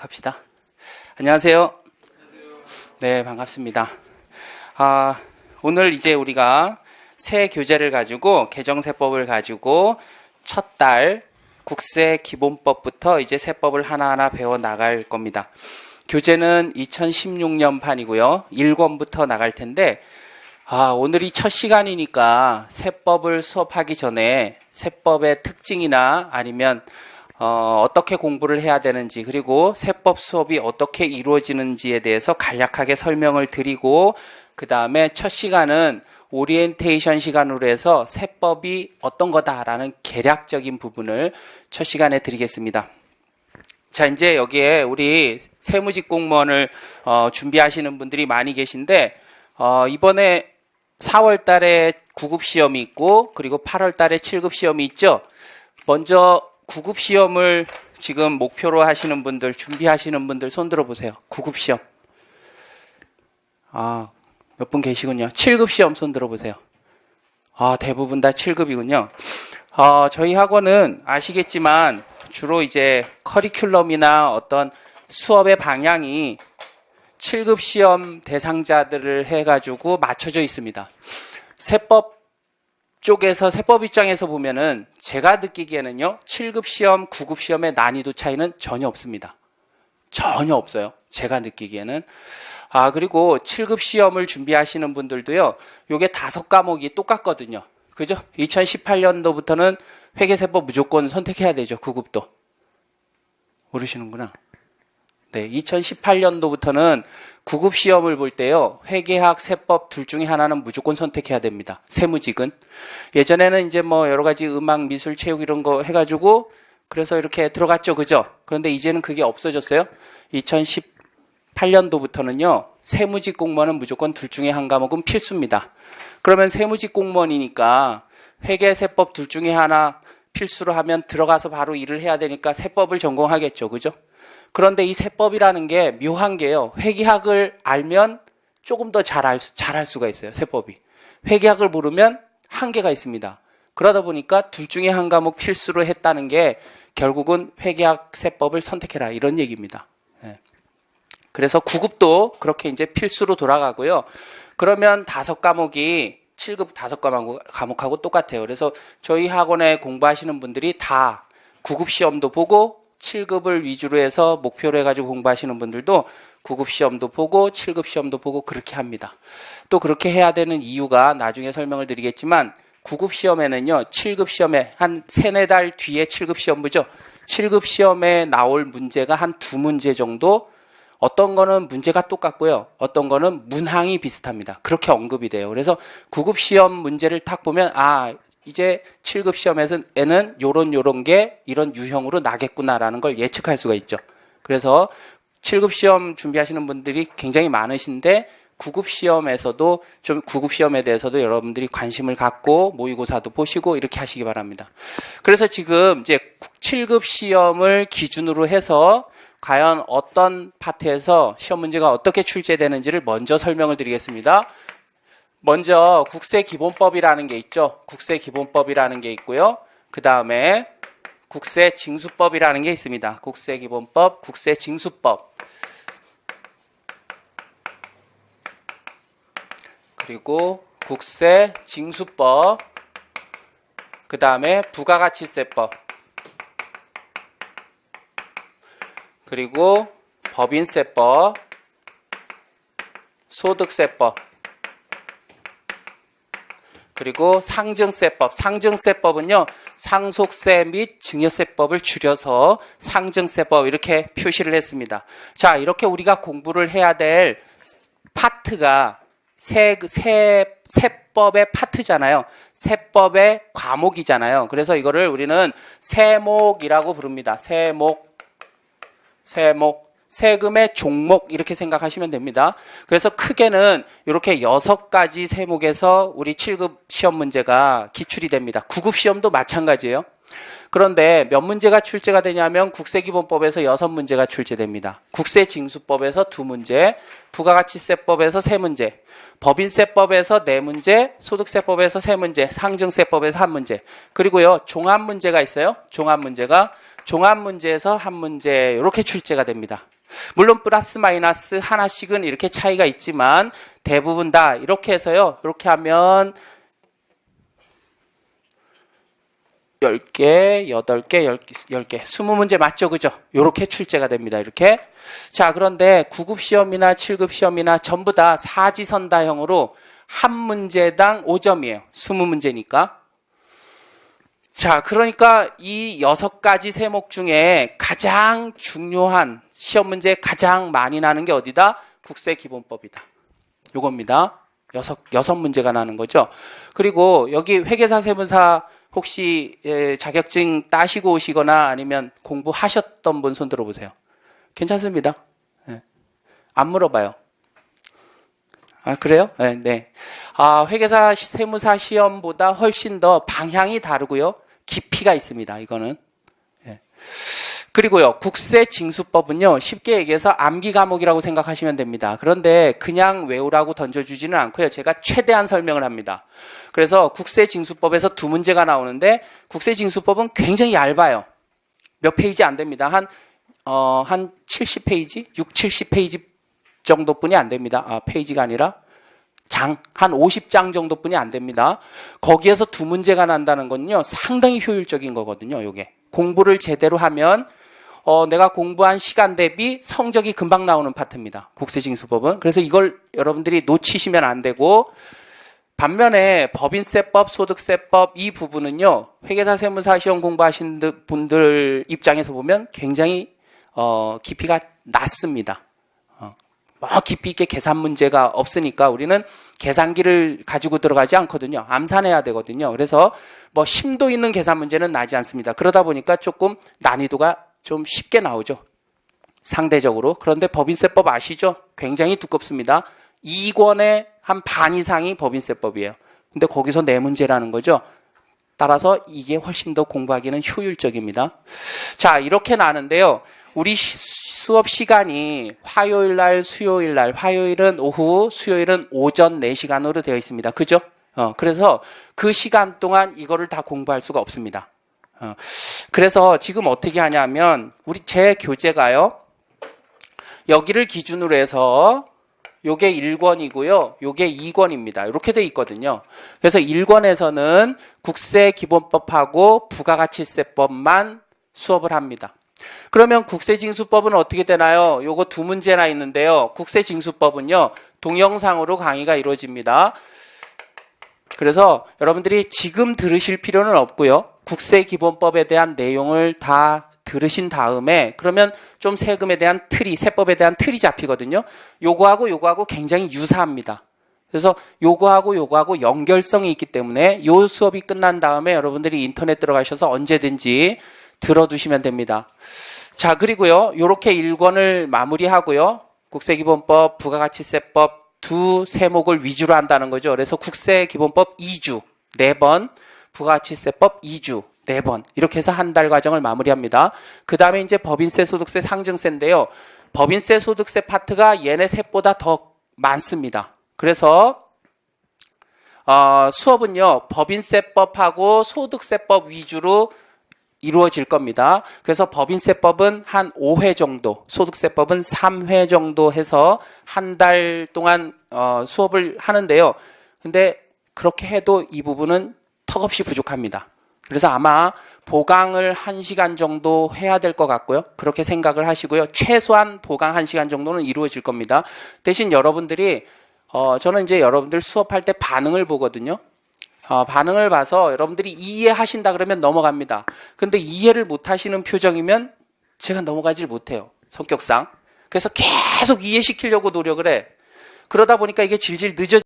시작합시다. 안녕하세요. 네, 반갑습니다. 오늘 이제 우리가 새 교재를 가지고 개정세법을 가지고 첫 달 국세 기본법부터 이제 세법을 하나하나 배워 나갈 겁니다. 교재는 2016년 판이고요. 1권부터 나갈 텐데 오늘이 첫 시간이니까 세법을 수업하기 전에 세법의 특징이나 아니면 어떻게 공부를 해야 되는지, 그리고 세법 수업이 어떻게 이루어지는지에 대해서 간략하게 설명을 드리고, 그 다음에 첫 시간은 오리엔테이션 시간으로 해서 세법이 어떤 거다라는 개략적인 부분을 첫 시간에 드리겠습니다. 자, 이제 여기에 우리 세무직 공무원을 준비하시는 분들이 많이 계신데, 이번에 4월 달에 9급 시험이 있고, 그리고 8월 달에 7급 시험이 있죠. 먼저 9급 시험을 지금 목표로 하시는 분들, 준비하시는 분들 손 들어보세요. 9급 시험. 몇 분 계시군요. 7급 시험 손 들어보세요. 대부분 다 7급이군요. 저희 학원은 아시겠지만 주로 이제 커리큘럼이나 어떤 수업의 방향이 7급 시험 대상자들을 해가지고 맞춰져 있습니다. 세법 쪽에서, 세법 입장에서 보면은 제가 느끼기에는요, 7급 시험, 9급 시험의 난이도 차이는 전혀 없습니다. 전혀 없어요. 제가 느끼기에는. 그리고 7급 시험을 준비하시는 분들도요, 요게 5과목이 똑같거든요. 그죠? 2018년도부터는 회계세법 무조건 선택해야 되죠. 9급도. 모르시는구나. 네, 2018년도부터는 9급 시험을 볼 때요, 회계학, 세법 둘 중에 하나는 무조건 선택해야 됩니다. 세무직은. 예전에는 이제 뭐 여러 가지 음악, 미술, 체육 이런 거 해가지고 그래서 이렇게 들어갔죠. 그죠? 그런데 이제는 그게 없어졌어요. 2018년도부터는요, 세무직 공무원은 무조건 둘 중에 한 과목은 필수입니다. 그러면 세무직 공무원이니까 회계, 세법 둘 중에 하나 필수로 하면 들어가서 바로 일을 해야 되니까 세법을 전공하겠죠. 그죠? 그런데 이 세법이라는 게 묘한 게요, 회계학을 알면 조금 더 잘할 수가 있어요. 세법이. 회계학을 모르면 한계가 있습니다. 그러다 보니까 둘 중에 한 과목 필수로 했다는 게 결국은 회계학, 세법을 선택해라, 이런 얘기입니다. 그래서 9급도 그렇게 이제 필수로 돌아가고요. 그러면 5과목이 7급 5과목하고 똑같아요. 그래서 저희 학원에 공부하시는 분들이 다 9급 시험도 보고 7급을 위주로 해서 목표로 해가지고 공부하시는 분들도 9급 시험도 보고 7급 시험도 보고 그렇게 합니다. 또 그렇게 해야 되는 이유가 나중에 설명을 드리겠지만, 9급 시험에는요, 7급 시험에 한 3-4달 뒤에 7급 시험 보죠. 7급 시험에 나올 문제가 한 2문제 정도, 어떤 거는 문제가 똑같고요, 어떤 거는 문항이 비슷합니다. 그렇게 언급이 돼요. 그래서 9급 시험 문제를 딱 보면 이제 7급 시험에는 요런 게 이런 유형으로 나겠구나라는 걸 예측할 수가 있죠. 그래서 7급 시험 준비하시는 분들이 굉장히 많으신데, 9급 시험에서도 좀 9급 시험에 대해서도 여러분들이 관심을 갖고 모의고사도 보시고 이렇게 하시기 바랍니다. 그래서 지금 이제 7급 시험을 기준으로 해서 과연 어떤 파트에서 시험 문제가 어떻게 출제되는지를 먼저 설명을 드리겠습니다. 먼저 국세기본법이라는 게 있죠. 국세기본법이라는 게 있고요. 그 다음에 국세징수법이라는 게 있습니다. 국세기본법, 국세징수법. 그리고 국세징수법. 그 다음에 부가가치세법. 그리고 법인세법, 소득세법, 그리고 상증세법. 상증세법은요, 상속세 및 증여세법을 줄여서 상증세법 이렇게 표시를 했습니다. 자, 이렇게 우리가 공부를 해야 될 파트가 세법의 파트잖아요. 세법의 과목이잖아요. 그래서 이거를 우리는 세목이라고 부릅니다. 세목. 세금의 종목 이렇게 생각하시면 됩니다. 그래서 크게는 이렇게 6가지 세목에서 우리 7급 시험 문제가 기출이 됩니다. 9급 시험도 마찬가지예요. 그런데 몇 문제가 출제가 되냐면 국세기본법에서 6문제가 출제됩니다. 국세징수법에서 2문제, 부가가치세법에서 3문제, 법인세법에서 4문제, 소득세법에서 3문제, 상증세법에서 1문제, 그리고요 종합문제가 있어요. 종합문제가 종합 문제에서 한 문제 이렇게 출제가 됩니다. 물론 플러스 마이너스 하나씩은 이렇게 차이가 있지만 대부분 다 이렇게 해서요. 이렇게 하면 10개, 8개, 10개, 20문제 맞죠? 그죠? 이렇게 출제가 됩니다. 이렇게. 자, 그런데 9급 시험이나 7급 시험이나 전부 다 사지선다형으로 한 문제당 5점이에요. 20문제니까. 자, 그러니까 이 6가지 세목 중에 가장 중요한 시험 문제 가장 많이 나는 게 어디다? 국세기본법이다. 요겁니다. 6문제가 나는 거죠. 그리고 여기 회계사 세무사 혹시 자격증 따시고 오시거나 아니면 공부하셨던 분 손 들어보세요. 괜찮습니다. 네. 안 물어봐요. 아, 그래요? 네, 네. 아, 회계사 세무사 시험보다 훨씬 더 방향이 다르고요. 깊이가 있습니다. 이거는. 네. 그리고요, 국세징수법은요, 쉽게 얘기해서 암기 과목이라고 생각하시면 됩니다. 그런데 그냥 외우라고 던져주지는 않고요. 제가 최대한 설명을 합니다. 그래서 국세징수법에서 2문제가 나오는데, 국세징수법은 굉장히 얇아요. 몇 페이지 안 됩니다. 한 70페이지? 70페이지 정도뿐이 안 됩니다. 아, 페이지가 아니라 한 50장 정도뿐이 안 됩니다. 거기에서 2문제가 난다는 건요, 상당히 효율적인 거거든요, 요게. 공부를 제대로 하면, 내가 공부한 시간 대비 성적이 금방 나오는 파트입니다. 국세징수법은. 그래서 이걸 여러분들이 놓치시면 안 되고, 반면에 법인세법, 소득세법 이 부분은요, 회계사 세무사 시험 공부하신 분들 입장에서 보면 굉장히 깊이가 낮습니다. 깊이 있게 계산 문제가 없으니까 우리는 계산기를 가지고 들어가지 않거든요. 암산해야 되거든요. 그래서 뭐 심도 있는 계산 문제는 나지 않습니다. 그러다 보니까 조금 난이도가 좀 쉽게 나오죠. 상대적으로. 그런데 법인세법 아시죠? 굉장히 두껍습니다. 2권의 한 반 이상이 법인세법이에요. 근데 거기서 4문제라는 거죠. 따라서 이게 훨씬 더 공부하기는 효율적입니다. 자, 이렇게 나는데요. 우리 수업 시간이 화요일 날, 수요일 날, 화요일은 오후, 수요일은 오전 4시간으로 되어 있습니다. 그죠? 그래서 그 시간 동안 이거를 다 공부할 수가 없습니다. 그래서 지금 어떻게 하냐면, 제 교재가요, 여기를 기준으로 해서 요게 1권이고요. 요게 2권입니다. 이렇게 돼 있거든요. 그래서 1권에서는 국세기본법하고 부가가치세법만 수업을 합니다. 그러면 국세징수법은 어떻게 되나요? 요거 2문제나 있는데요. 국세징수법은요, 동영상으로 강의가 이루어집니다. 그래서 여러분들이 지금 들으실 필요는 없고요. 국세기본법에 대한 내용을 다 들으신 다음에, 그러면 좀 세금에 대한 틀이, 세법에 대한 틀이 잡히거든요. 요거하고 굉장히 유사합니다. 그래서 요거하고 연결성이 있기 때문에 요 수업이 끝난 다음에 여러분들이 인터넷 들어가셔서 언제든지 들어두시면 됩니다. 자, 그리고요, 요렇게 1권을 마무리하고요. 국세기본법, 부가가치세법 2세목을 위주로 한다는 거죠. 그래서 국세기본법 2주 4번, 부가가치세법 2주 4번 이렇게 해서 한 달 과정을 마무리합니다. 그 다음에 이제 법인세, 소득세, 상증세인데요. 법인세, 소득세 파트가 얘네 셋보다 더 많습니다. 그래서 수업은요, 법인세법하고 소득세법 위주로 이루어질 겁니다. 그래서 법인세법은 한 5회 정도, 소득세법은 3회 정도 해서 한 달 동안 수업을 하는데요. 근데 그렇게 해도 이 부분은 턱없이 부족합니다. 그래서 아마 보강을 1시간 정도 해야 될 것 같고요. 그렇게 생각을 하시고요. 최소한 보강 1시간 정도는 이루어질 겁니다. 대신 여러분들이 저는 이제 여러분들 수업할 때 반응을 보거든요. 반응을 봐서 여러분들이 이해하신다 그러면 넘어갑니다. 근데 이해를 못 하시는 표정이면 제가 넘어가질 못해요. 성격상. 그래서 계속 이해시키려고 노력을 해. 그러다 보니까 이게 질질 늦어져